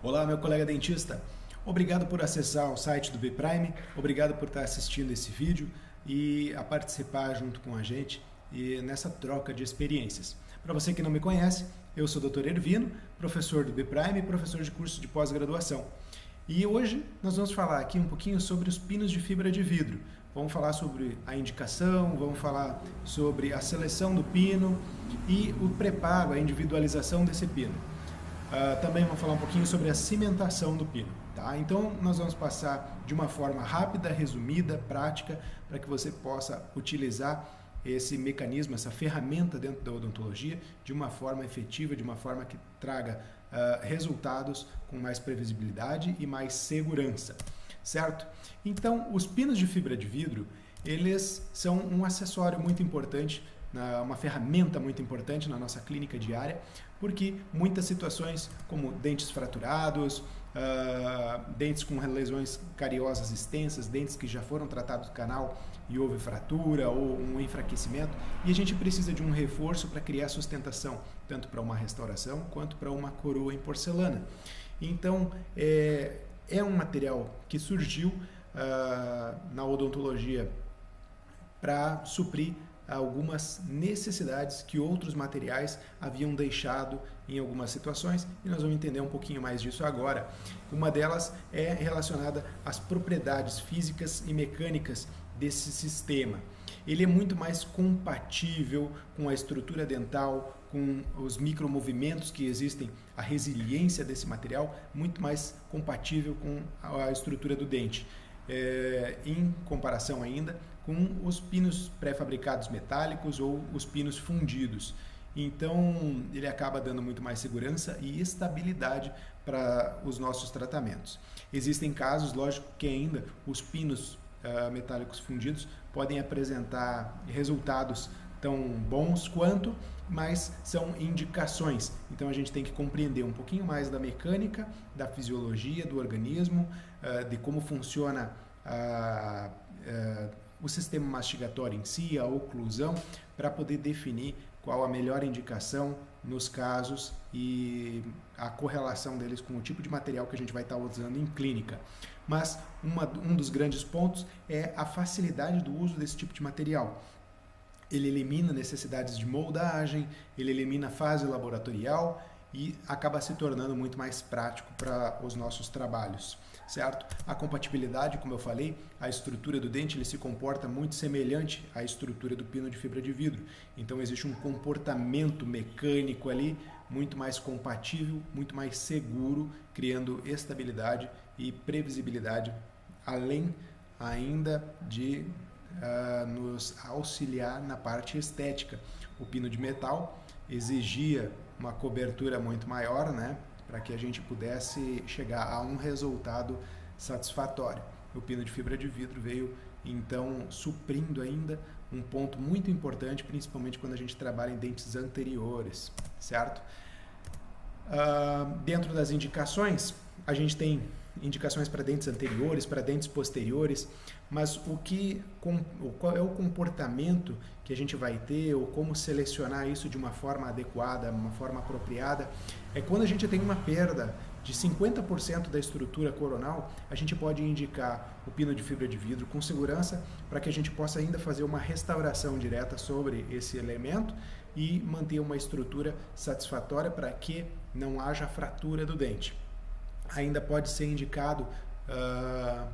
Olá, meu colega dentista. Obrigado por acessar o site do B-Prime, obrigado por estar assistindo esse vídeo e a participar junto com a gente e nessa troca de experiências. Para você que não me conhece, eu sou o Dr. Ervino, professor do B-Prime e professor de curso de pós-graduação. E hoje nós vamos falar aqui um pouquinho sobre os pinos de fibra de vidro. Vamos falar sobre a indicação, vamos falar sobre a seleção do pino e o preparo, a individualização desse pino. Também vamos falar um pouquinho sobre a cimentação do pino. Tá? Então nós vamos passar de uma forma rápida, resumida, prática, para que você possa utilizar esse mecanismo, essa ferramenta dentro da odontologia de uma forma efetiva, de uma forma que traga resultados com mais previsibilidade e mais segurança, certo? Então, os pinos de fibra de vidro, eles são um acessório muito importante, uma ferramenta muito importante na nossa clínica diária, porque muitas situações como dentes fraturados, dentes com lesões cariosas extensas, dentes que já foram tratados do canal e houve fratura ou um enfraquecimento, e a gente precisa de um reforço para criar sustentação, tanto para uma restauração quanto para uma coroa em porcelana. Então, é um material que surgiu na odontologia para suprir algumas necessidades que outros materiais haviam deixado em algumas situações, e nós vamos entender um pouquinho mais disso agora. Uma delas é relacionada às propriedades físicas e mecânicas desse sistema. Ele é muito mais compatível com a estrutura dental, com os micromovimentos que existem, a resiliência desse material, muito mais compatível com a estrutura do dente. Em comparação ainda com os pinos pré-fabricados metálicos ou os pinos fundidos. Então, ele acaba dando muito mais segurança e estabilidade para os nossos tratamentos. Existem casos, lógico, que ainda os pinos metálicos fundidos podem apresentar resultados tão bons quanto, mas são indicações. Então a gente tem que compreender um pouquinho mais da mecânica, da fisiologia do organismo, de como funciona o sistema mastigatório em si, a oclusão, para poder definir qual a melhor indicação nos casos e a correlação deles com o tipo de material que a gente vai estar usando em clínica. Mas um dos grandes pontos é a facilidade do uso desse tipo de material. Ele elimina necessidades de moldagem, ele elimina a fase laboratorial e acaba se tornando muito mais prático para os nossos trabalhos, certo? A compatibilidade, como eu falei, a estrutura do dente, ele se comporta muito semelhante à estrutura do pino de fibra de vidro. Então existe um comportamento mecânico ali muito mais compatível, muito mais seguro, criando estabilidade e previsibilidade, além ainda de nos auxiliar na parte estética. O pino de metal exigia uma cobertura muito maior, né, para que a gente pudesse chegar a um resultado satisfatório. O pino de fibra de vidro veio então suprindo ainda um ponto muito importante, principalmente quando a gente trabalha em dentes anteriores, certo? Dentro das indicações, a gente tem indicações para dentes anteriores, para dentes posteriores, mas qual é o comportamento que a gente vai ter ou como selecionar isso de uma forma adequada, uma forma apropriada, é quando a gente tem uma perda de 50% da estrutura coronal, a gente pode indicar o pino de fibra de vidro com segurança para que a gente possa ainda fazer uma restauração direta sobre esse elemento e manter uma estrutura satisfatória para que não haja fratura do dente. Ainda pode ser indicado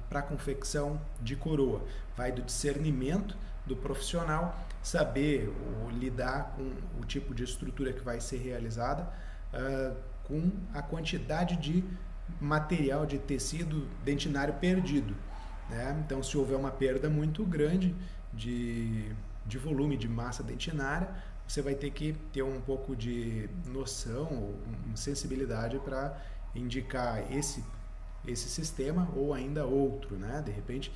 para a confecção de coroa. Vai do discernimento do profissional, saber ou lidar com o tipo de estrutura que vai ser realizada, com a quantidade de material de tecido dentinário perdido, né? Então, se houver uma perda muito grande de volume de massa dentinária, você vai ter que ter um pouco de noção ou sensibilidade para indicar esse sistema ou ainda outro, né? De repente,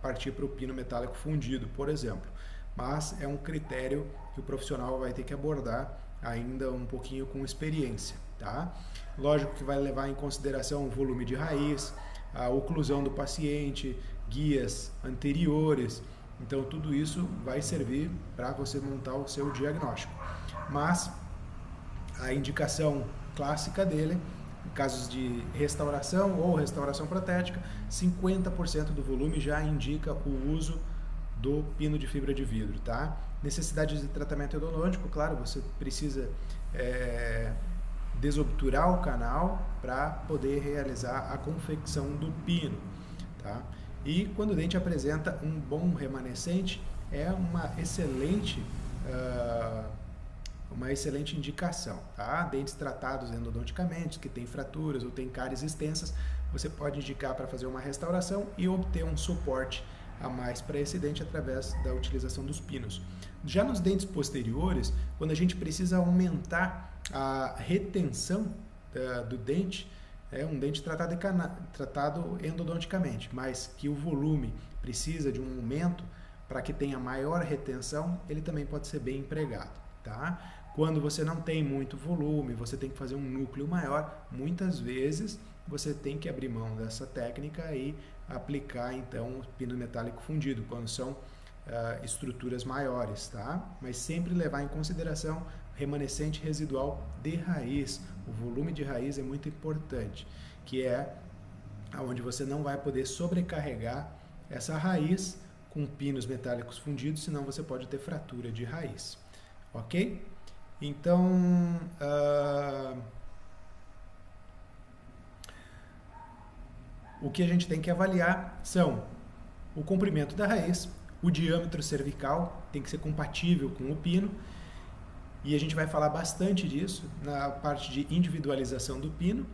partir para o pino metálico fundido, por exemplo. Mas é um critério que o profissional vai ter que abordar ainda um pouquinho com experiência, tá? Lógico que vai levar em consideração o volume de raiz, a oclusão do paciente, guias anteriores. Então, tudo isso vai servir para você montar o seu diagnóstico. Mas a indicação clássica dele Em casos de restauração ou restauração protética, 50% do volume já indica o uso do pino de fibra de vidro, tá? Necessidade de tratamento endodôntico, claro, você precisa desobturar o canal para poder realizar a confecção do pino, tá? E quando o dente apresenta um bom remanescente, é uma excelente indicação, tá? Dentes tratados endodonticamente, que têm fraturas ou têm cáries extensas, você pode indicar para fazer uma restauração e obter um suporte a mais para esse dente através da utilização dos pinos. Já nos dentes posteriores, quando a gente precisa aumentar a retenção do dente, um dente tratado endodonticamente, mas que o volume precisa de um aumento para que tenha maior retenção, ele também pode ser bem empregado, tá? Quando você não tem muito volume, você tem que fazer um núcleo maior, muitas vezes você tem que abrir mão dessa técnica e aplicar então o pino metálico fundido, quando são estruturas maiores, tá? Mas sempre levar em consideração remanescente residual de raiz. O volume de raiz é muito importante, que é onde você não vai poder sobrecarregar essa raiz com pinos metálicos fundidos, senão você pode ter fratura de raiz, ok? Então, o que a gente tem que avaliar são o comprimento da raiz, o diâmetro cervical tem que ser compatível com o pino, e a gente vai falar bastante disso na parte de individualização do pino,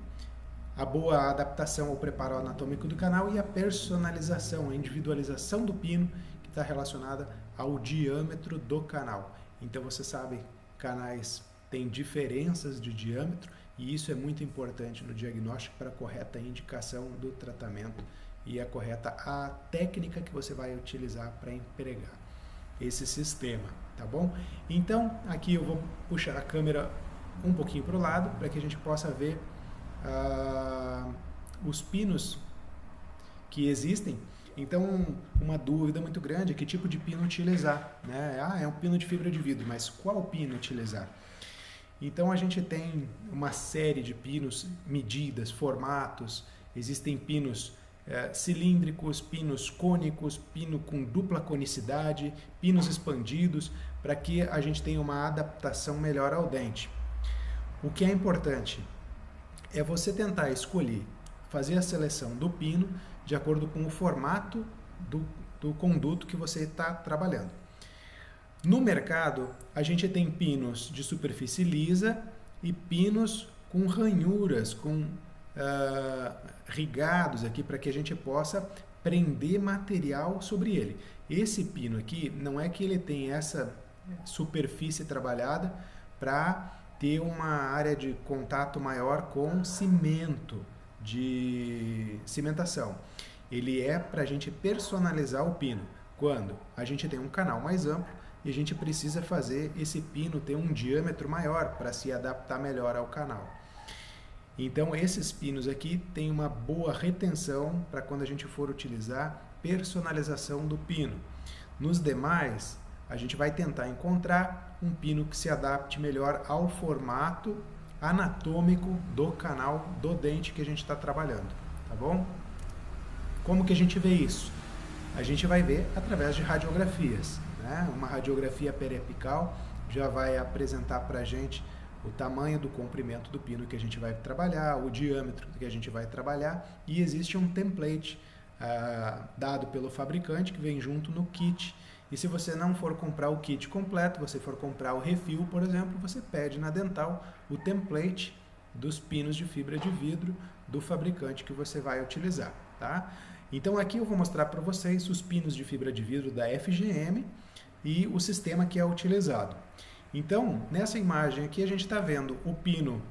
a boa adaptação ao preparo anatômico do canal e a personalização, a individualização do pino, que está relacionada ao diâmetro do canal. Então você sabe, canais têm diferenças de diâmetro e isso é muito importante no diagnóstico para a correta indicação do tratamento e a correta técnica que você vai utilizar para empregar esse sistema, tá bom? Então, aqui eu vou puxar a câmera um pouquinho para o lado para que a gente possa ver os pinos que existem. Então, uma dúvida muito grande é que tipo de pino utilizar, né? É um pino de fibra de vidro, mas qual pino utilizar? Então, a gente tem uma série de pinos, medidas, formatos, existem pinos cilíndricos, pinos cônicos, pino com dupla conicidade, pinos expandidos, para que a gente tenha uma adaptação melhor ao dente. O que é importante é você tentar escolher, fazer a seleção do pino de acordo com o formato do conduto que você está trabalhando. No mercado, a gente tem pinos de superfície lisa e pinos com ranhuras, com rigados aqui para que a gente possa prender material sobre ele. Esse pino aqui, não é que ele tem essa superfície trabalhada para ter uma área de contato maior com cimento, de cimentação. Ele é para a gente personalizar o pino. Quando a gente tem um canal mais amplo e a gente precisa fazer esse pino ter um diâmetro maior para se adaptar melhor ao canal. Então, esses pinos aqui têm uma boa retenção para quando a gente for utilizar personalização do pino. Nos demais, a gente vai tentar encontrar um pino que se adapte melhor ao formato anatômico do canal do dente que a gente está trabalhando, tá bom? Como que a gente vê isso? A gente vai ver através de radiografias, né? Uma radiografia periapical já vai apresentar para a gente o tamanho do comprimento do pino que a gente vai trabalhar, o diâmetro que a gente vai trabalhar, e existe um template dado pelo fabricante que vem junto no kit. E se você não for comprar o kit completo, você for comprar o refil, por exemplo, você pede na Dental o template dos pinos de fibra de vidro do fabricante que você vai utilizar, tá? Então aqui eu vou mostrar para vocês os pinos de fibra de vidro da FGM e o sistema que é utilizado. Então, nessa imagem aqui a gente está vendo o pino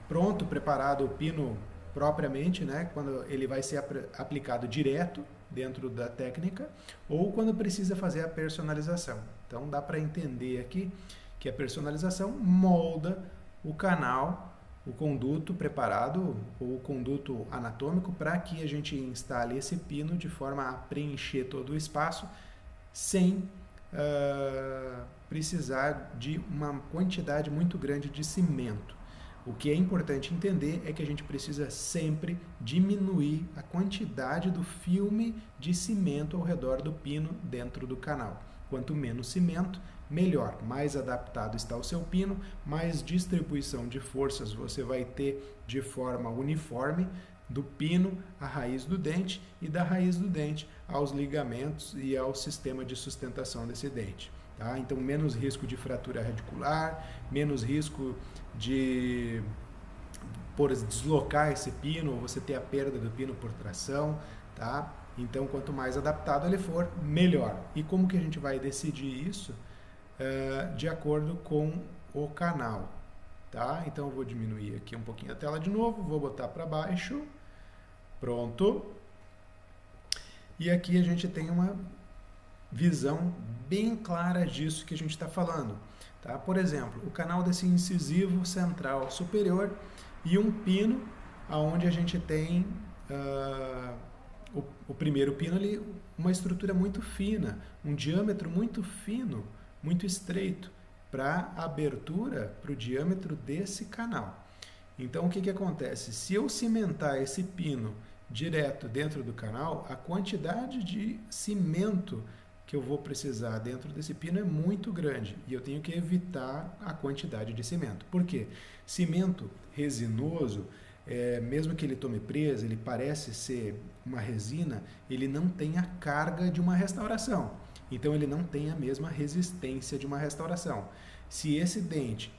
pronto, preparado, o pino propriamente, né, quando ele vai ser aplicado direto dentro da técnica ou quando precisa fazer a personalização. Então dá para entender aqui que a personalização molda o canal, o conduto preparado ou o conduto anatômico para que a gente instale esse pino de forma a preencher todo o espaço sem precisar de uma quantidade muito grande de cimento. O que é importante entender é que a gente precisa sempre diminuir a quantidade do filme de cimento ao redor do pino dentro do canal. Quanto menos cimento, melhor. Mais adaptado está o seu pino, mais distribuição de forças você vai ter de forma uniforme do pino à raiz do dente e da raiz do dente aos ligamentos e ao sistema de sustentação desse dente. Tá? Então, menos risco de fratura radicular, menos risco de deslocar esse pino, ou você ter a perda do pino por tração, tá? Então, quanto mais adaptado ele for, melhor. E como que a gente vai decidir isso? De acordo com o canal, tá? Então, eu vou diminuir aqui um pouquinho a tela de novo, vou botar para baixo, pronto. E aqui a gente tem uma visão bem clara disso que a gente está falando. Tá? Por exemplo, o canal desse incisivo central superior e um pino onde a gente tem o primeiro pino ali, uma estrutura muito fina, um diâmetro muito fino, muito estreito, para abertura para o diâmetro desse canal. Então, o que acontece? Se eu cimentar esse pino direto dentro do canal, a quantidade de cimento que eu vou precisar dentro desse pino é muito grande e eu tenho que evitar a quantidade de cimento. Por quê? Cimento resinoso, mesmo que ele tome presa, ele parece ser uma resina, ele não tem a carga de uma restauração. Então ele não tem a mesma resistência de uma restauração. Se esse dente,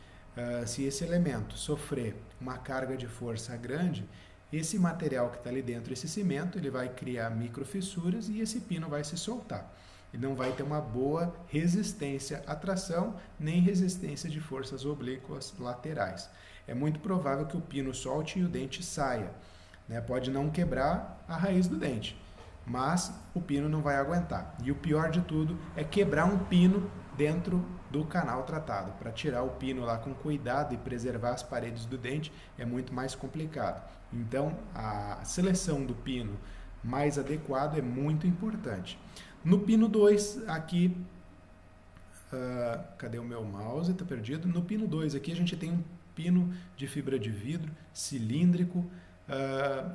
se esse elemento sofrer uma carga de força grande, esse material que está ali dentro, esse cimento, ele vai criar microfissuras e esse pino vai se soltar. E não vai ter uma boa resistência à tração, nem resistência de forças oblíquas laterais. É muito provável que o pino solte e o dente saia. Né? Pode não quebrar a raiz do dente, mas o pino não vai aguentar. E o pior de tudo é quebrar um pino dentro do canal tratado. Para tirar o pino lá com cuidado e preservar as paredes do dente é muito mais complicado. Então, a seleção do pino mais adequado é muito importante. No pino 2, aqui, cadê o meu mouse? Está perdido. No pino 2 aqui a gente tem um pino de fibra de vidro, cilíndrico,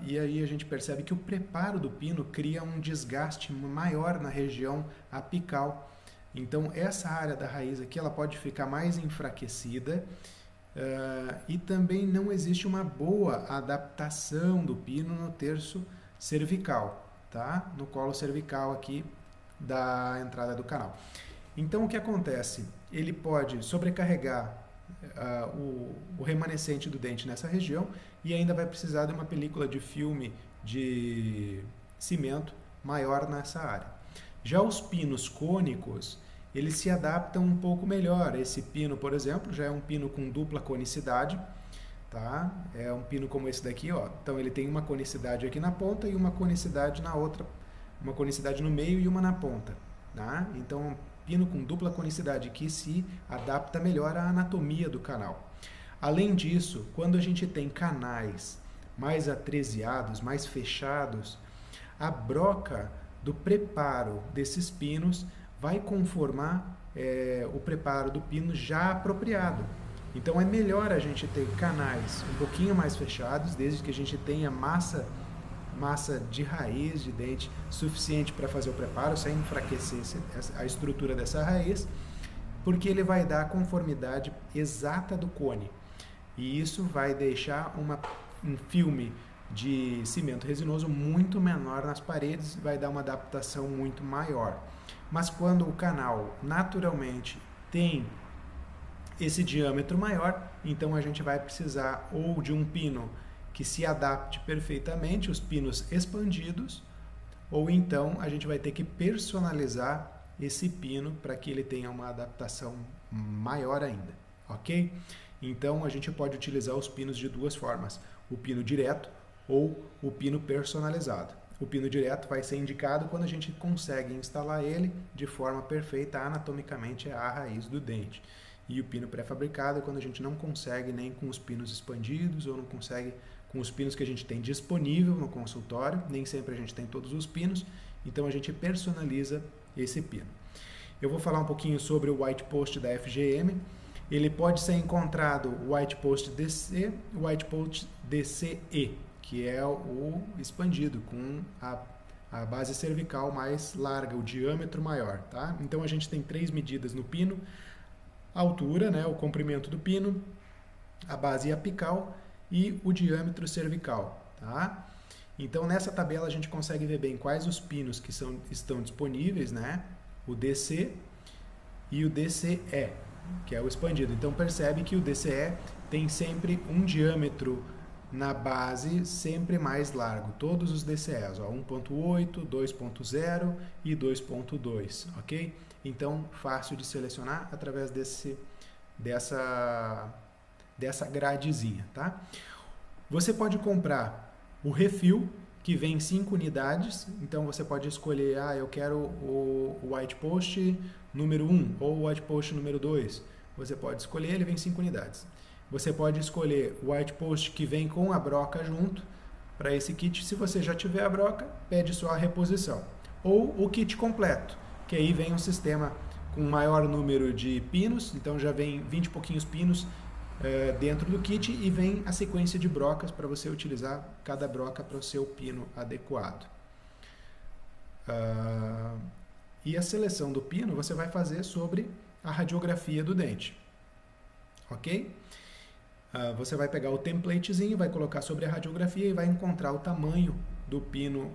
e aí a gente percebe que o preparo do pino cria um desgaste maior na região apical. Então essa área da raiz aqui ela pode ficar mais enfraquecida e também não existe uma boa adaptação do pino no terço cervical, tá? No colo cervical aqui da entrada do canal. Então o que acontece? Ele pode sobrecarregar o remanescente do dente nessa região e ainda vai precisar de uma película de filme de cimento maior nessa área. Já os pinos cônicos, eles se adaptam um pouco melhor. Esse pino, por exemplo, já é um pino com dupla conicidade, tá? É um pino como esse daqui, ó. Então ele tem uma conicidade aqui na ponta e uma conicidade na outra, uma conicidade no meio e uma na ponta, tá? Então um pino com dupla conicidade que se adapta melhor à anatomia do canal. Além disso, quando a gente tem canais mais atresiados, mais fechados, a broca do preparo desses pinos vai conformar o preparo do pino já apropriado. Então é melhor a gente ter canais um pouquinho mais fechados, desde que a gente tenha massa de raiz de dente suficiente para fazer o preparo, sem enfraquecer a estrutura dessa raiz, porque ele vai dar a conformidade exata do cone. E isso vai deixar um filme de cimento resinoso muito menor nas paredes, vai dar uma adaptação muito maior. Mas quando o canal naturalmente tem esse diâmetro maior, então a gente vai precisar ou de um pino que se adapte perfeitamente, os pinos expandidos, ou então a gente vai ter que personalizar esse pino para que ele tenha uma adaptação maior ainda, ok? Então a gente pode utilizar os pinos de duas formas, o pino direto ou o pino personalizado. O pino direto vai ser indicado quando a gente consegue instalar ele de forma perfeita anatomicamente à raiz do dente. E o pino pré-fabricado é quando a gente não consegue nem com os pinos expandidos ou não consegue com os pinos que a gente tem disponível no consultório, nem sempre a gente tem todos os pinos, então a gente personaliza esse pino. Eu vou falar um pouquinho sobre o white post da FGM. ele pode ser encontrado o White Post DC, o White Post DCE, que é o expandido, com a base cervical mais larga, o diâmetro maior, tá? Então a gente tem 3 medidas no pino: a altura, né, o comprimento do pino, a base apical e o diâmetro cervical, tá? Então nessa tabela a gente consegue ver bem quais os pinos que estão disponíveis, né? O DC e o DCE, que é o expandido. Então percebe que o DCE tem sempre um diâmetro na base sempre mais largo. Todos os DCEs, 1.8, 2.0 e 2.2, ok? Então fácil de selecionar através dessa gradezinha, tá? Você pode comprar o refil, que vem em 5 unidades, então você pode escolher, eu quero o White Post número 1 ou o White Post número 2. Você pode escolher, ele vem em 5 unidades. Você pode escolher o White Post que vem com a broca junto, para esse kit. Se você já tiver a broca, pede só a reposição. Ou o kit completo, que aí vem um sistema com maior número de pinos, então já vem 20 e pouquinhos pinos dentro do kit, e vem a sequência de brocas para você utilizar cada broca para o seu pino adequado. E a seleção do pino você vai fazer sobre a radiografia do dente, ok? Você vai pegar o templatezinho, vai colocar sobre a radiografia e vai encontrar o tamanho do pino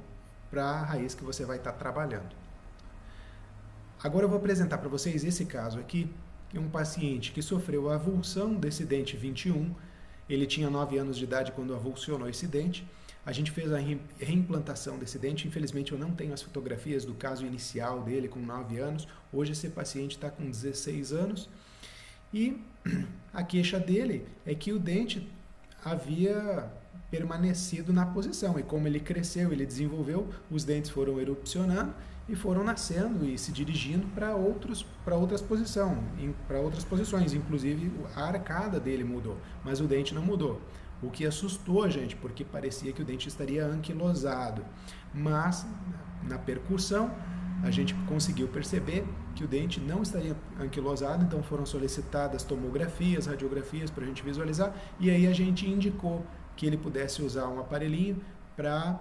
para a raiz que você vai estar trabalhando. Agora eu vou apresentar para vocês esse caso aqui, um paciente que sofreu a avulsão desse dente 21, ele tinha 9 anos de idade quando avulsionou esse dente. A gente fez a reimplantação desse dente, infelizmente eu não tenho as fotografias do caso inicial dele com 9 anos, hoje esse paciente está com 16 anos, e a queixa dele é que o dente havia permanecido na posição, e como ele cresceu, ele desenvolveu, os dentes foram erupcionando, e foram nascendo e se dirigindo para outras posições, inclusive a arcada dele mudou, mas o dente não mudou, o que assustou a gente, porque parecia que o dente estaria anquilosado, mas na percussão a gente conseguiu perceber que o dente não estaria anquilosado, então foram solicitadas tomografias, radiografias para a gente visualizar, e aí a gente indicou que ele pudesse usar um aparelhinho para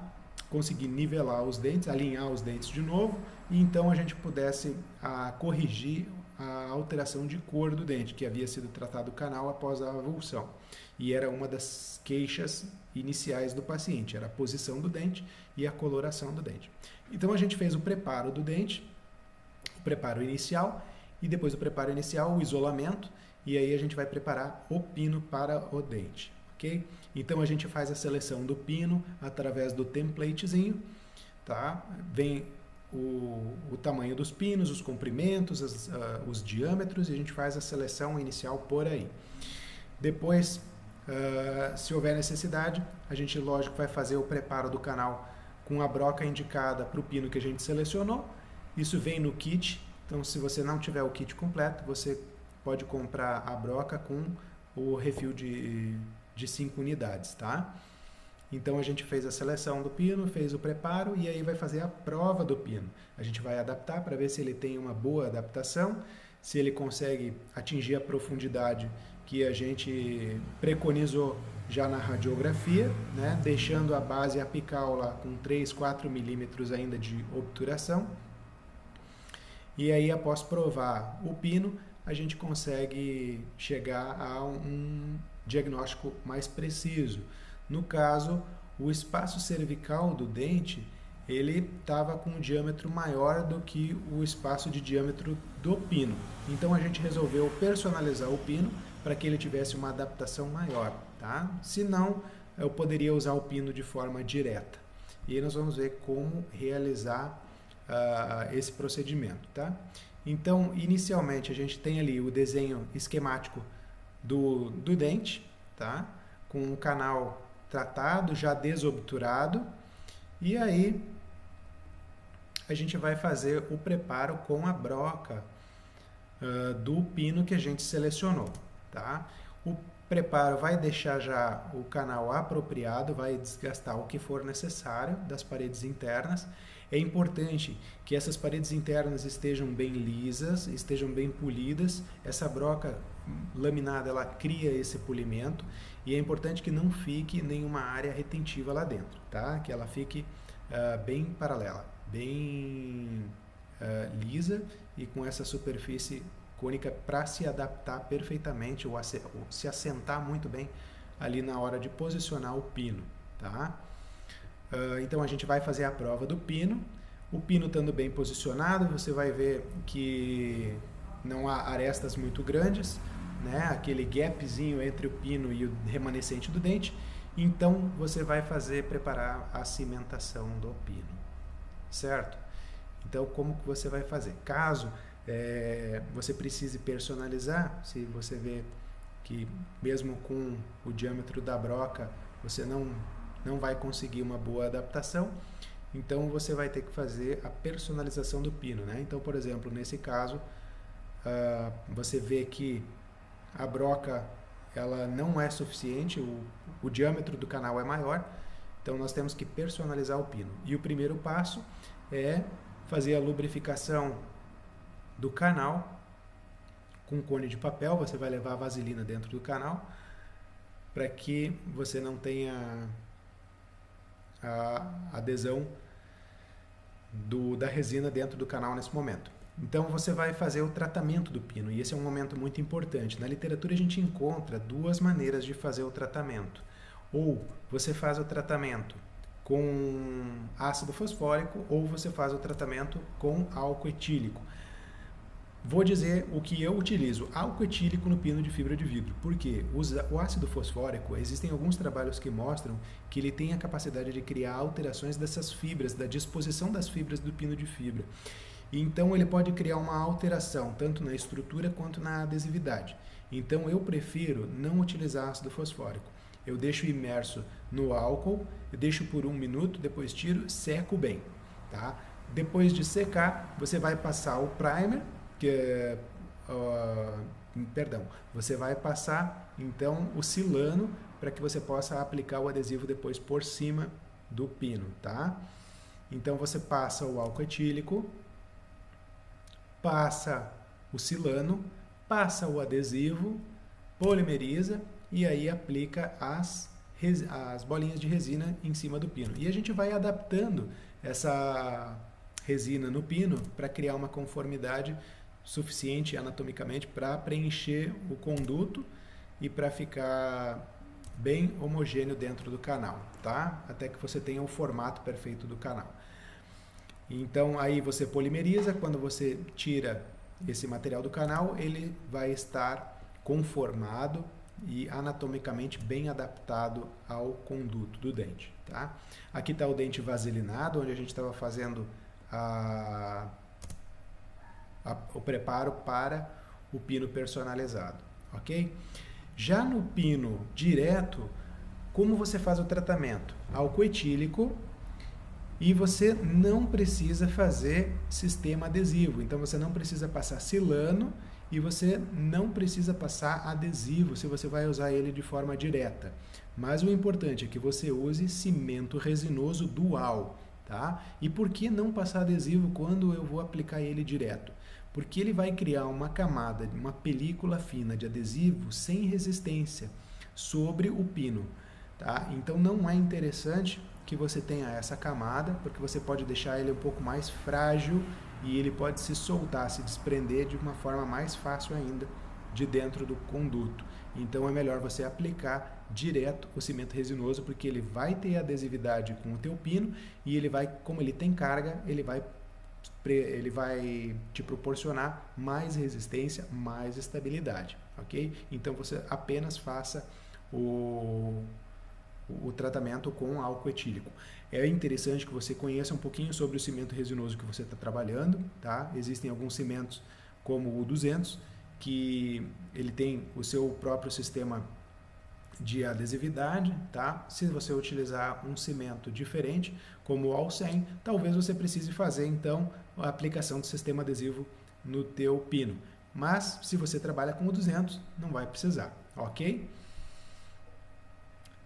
conseguir nivelar os dentes, alinhar os dentes de novo, e então a gente pudesse corrigir a alteração de cor do dente, que havia sido tratado o canal após a avulsão. E era uma das queixas iniciais do paciente, era a posição do dente e a coloração do dente. Então a gente fez o preparo do dente, o preparo inicial, e depois do preparo inicial o isolamento, e aí a gente vai preparar o pino para o dente. Okay? Então a gente faz a seleção do pino através do templatezinho, tá? Vem o tamanho dos pinos, os comprimentos, os diâmetros, e a gente faz a seleção inicial por aí. Depois, se houver necessidade, a gente, lógico, vai fazer o preparo do canal com a broca indicada para o pino que a gente selecionou. Isso vem no kit, então se você não tiver o kit completo, você pode comprar a broca com o refil de 5 unidades, tá? Então a gente fez a seleção do pino, fez o preparo e aí vai fazer a prova do pino. A gente vai adaptar para ver se ele tem uma boa adaptação, se ele consegue atingir a profundidade que a gente preconizou já na radiografia, né? Deixando a base apical lá com 3, 4 milímetros ainda de obturação. E aí, após provar o pino, a gente consegue chegar a um diagnóstico mais preciso. No caso, o espaço cervical do dente, ele estava com um diâmetro maior do que o espaço de diâmetro do pino. Então a gente resolveu personalizar o pino para que ele tivesse uma adaptação maior, tá? Se não, eu poderia usar o pino de forma direta. E aí nós vamos ver como realizar esse procedimento, tá? Então, inicialmente, a gente tem ali o desenho esquemático do dente, tá? Com o canal tratado, já desobturado, e aí a gente vai fazer o preparo com a broca do pino que a gente selecionou, tá? O preparo vai deixar já o canal apropriado, vai desgastar o que for necessário das paredes internas. É importante que essas paredes internas estejam bem lisas, estejam bem polidas. Essa broca laminada, ela cria esse polimento, e é importante que não fique nenhuma área retentiva lá dentro, tá? Que ela fique bem paralela, bem lisa e com essa superfície cônica para se adaptar perfeitamente ou se assentar muito bem ali na hora de posicionar o pino, tá? Então a gente vai fazer a prova do pino. O pino estando bem posicionado, você vai ver que não há arestas muito grandes, né? Aquele gapzinho entre o pino e o remanescente do dente. Então você vai preparar a cimentação do pino, certo? Então como que você vai fazer? Caso você precise personalizar, se você vê que mesmo com o diâmetro da broca você não vai conseguir uma boa adaptação, então você vai ter que fazer a personalização do pino, né? Então, por exemplo, nesse caso, você vê que a broca ela não é suficiente, o diâmetro do canal é maior, então nós temos que personalizar o pino. E o primeiro passo é fazer a lubrificação do canal com cone de papel. Você vai levar a vaselina dentro do canal para que você não tenha a adesão da resina dentro do canal nesse momento. Então você vai fazer o tratamento do pino, e esse é um momento muito importante. Na literatura a gente encontra duas maneiras de fazer o tratamento. Ou você faz o tratamento com ácido fosfórico, ou você faz o tratamento com álcool etílico. Vou dizer o que eu utilizo: álcool etílico no pino de fibra de vidro. Por quê? O ácido fosfórico, existem alguns trabalhos que mostram que ele tem a capacidade de criar alterações dessas fibras, da disposição das fibras do pino de fibra. Então ele pode criar uma alteração tanto na estrutura quanto na adesividade. Então eu prefiro não utilizar ácido fosfórico. Eu deixo imerso no álcool, eu deixo por 1 minuto, depois tiro, seco bem, tá? Depois de secar, você vai passar o primer, você vai passar então o silano para que você possa aplicar o adesivo depois por cima do pino, tá? Então você passa o álcool etílico, passa o silano, passa o adesivo, polimeriza e aí aplica as bolinhas de resina em cima do pino. E a gente vai adaptando essa resina no pino para criar uma conformidade suficiente anatomicamente para preencher o conduto e para ficar bem homogêneo dentro do canal, tá? Até que você tenha o formato perfeito do canal. Então aí você polimeriza. Quando você tira esse material do canal, ele vai estar conformado e anatomicamente bem adaptado ao conduto do dente, tá? Aqui está o dente vaselinado, onde a gente estava fazendo o preparo para o pino personalizado, ok? Já no pino direto, como você faz o tratamento? Álcool etílico, e você não precisa fazer sistema adesivo, então você não precisa passar silano e você não precisa passar adesivo se você vai usar ele de forma direta. Mas o importante é que você use cimento resinoso dual, tá? E por que não passar adesivo quando eu vou aplicar ele direto? Porque ele vai criar uma camada, uma película fina de adesivo sem resistência sobre o pino, tá? Então não é interessante que você tenha essa camada, porque você pode deixar ele um pouco mais frágil e ele pode se soltar, se desprender de uma forma mais fácil ainda de dentro do conduto. Então é melhor você aplicar direto o cimento resinoso, porque ele vai ter adesividade com o teu pino e ele vai, como ele tem carga, ele vai te proporcionar mais resistência, mais estabilidade, ok? Então você apenas faça o tratamento com álcool etílico. É interessante que você conheça um pouquinho sobre o cimento resinoso que você está trabalhando, tá? Existem alguns cimentos como o 200, que ele tem o seu próprio sistema de adesividade, tá? Se você utilizar um cimento diferente, como o AL100, talvez você precise fazer então a aplicação do sistema adesivo no teu pino. Mas se você trabalha com o 200, não vai precisar, ok?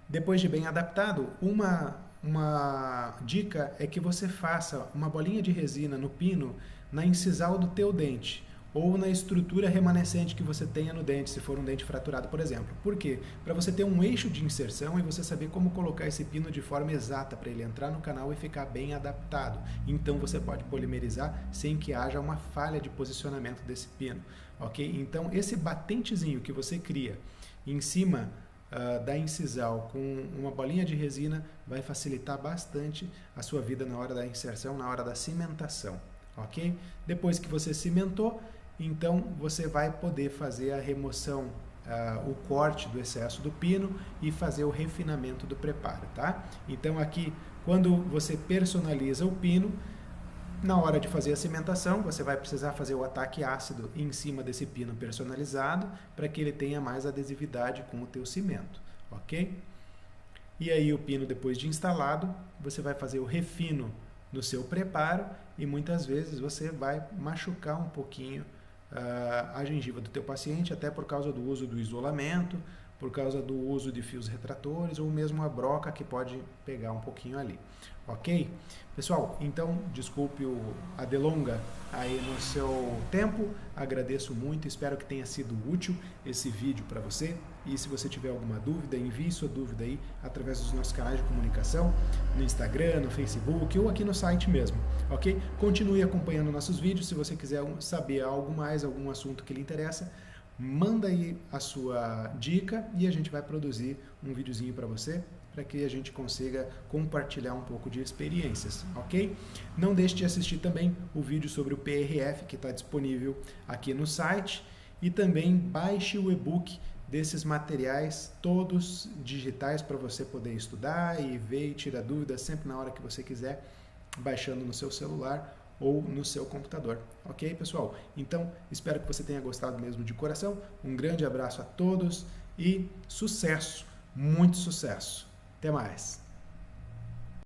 Depois de bem adaptado, uma dica é que você faça uma bolinha de resina no pino na incisal do teu dente. ou na estrutura remanescente que você tenha no dente, se for um dente fraturado, por exemplo. Por quê? Para você ter um eixo de inserção e você saber como colocar esse pino de forma exata para ele entrar no canal e ficar bem adaptado. Então você pode polimerizar sem que haja uma falha de posicionamento desse pino, ok? Então esse batentezinho que você cria em cima da incisal com uma bolinha de resina vai facilitar bastante a sua vida na hora da inserção, na hora da cimentação, ok? Depois que você cimentou, então você vai poder fazer a remoção, o corte do excesso do pino e fazer o refinamento do preparo, tá? Então aqui, quando você personaliza o pino, na hora de fazer a cimentação, você vai precisar fazer o ataque ácido em cima desse pino personalizado para que ele tenha mais adesividade com o teu cimento, ok? E aí o pino, depois de instalado, você vai fazer o refino no seu preparo e muitas vezes você vai machucar um pouquinho a gengiva do teu paciente, até por causa do uso do isolamento, por causa do uso de fios retratores ou mesmo a broca que pode pegar um pouquinho ali, ok? Pessoal, então desculpe a delonga aí no seu tempo, agradeço muito, espero que tenha sido útil esse vídeo para você e se você tiver alguma dúvida, envie sua dúvida aí através dos nossos canais de comunicação, no Instagram, no Facebook ou aqui no site mesmo, ok? Continue acompanhando nossos vídeos, se você quiser saber algo mais, algum assunto que lhe interessa, manda aí a sua dica e a gente vai produzir um videozinho para você, para que a gente consiga compartilhar um pouco de experiências, ok? Não deixe de assistir também o vídeo sobre o PRF que está disponível aqui no site e também baixe o e-book desses materiais todos digitais para você poder estudar e ver e tirar dúvidas sempre na hora que você quiser, baixando no seu celular ou no seu computador, ok, pessoal? Então, espero que você tenha gostado mesmo de coração. Um grande abraço a todos e sucesso, muito sucesso. Até mais!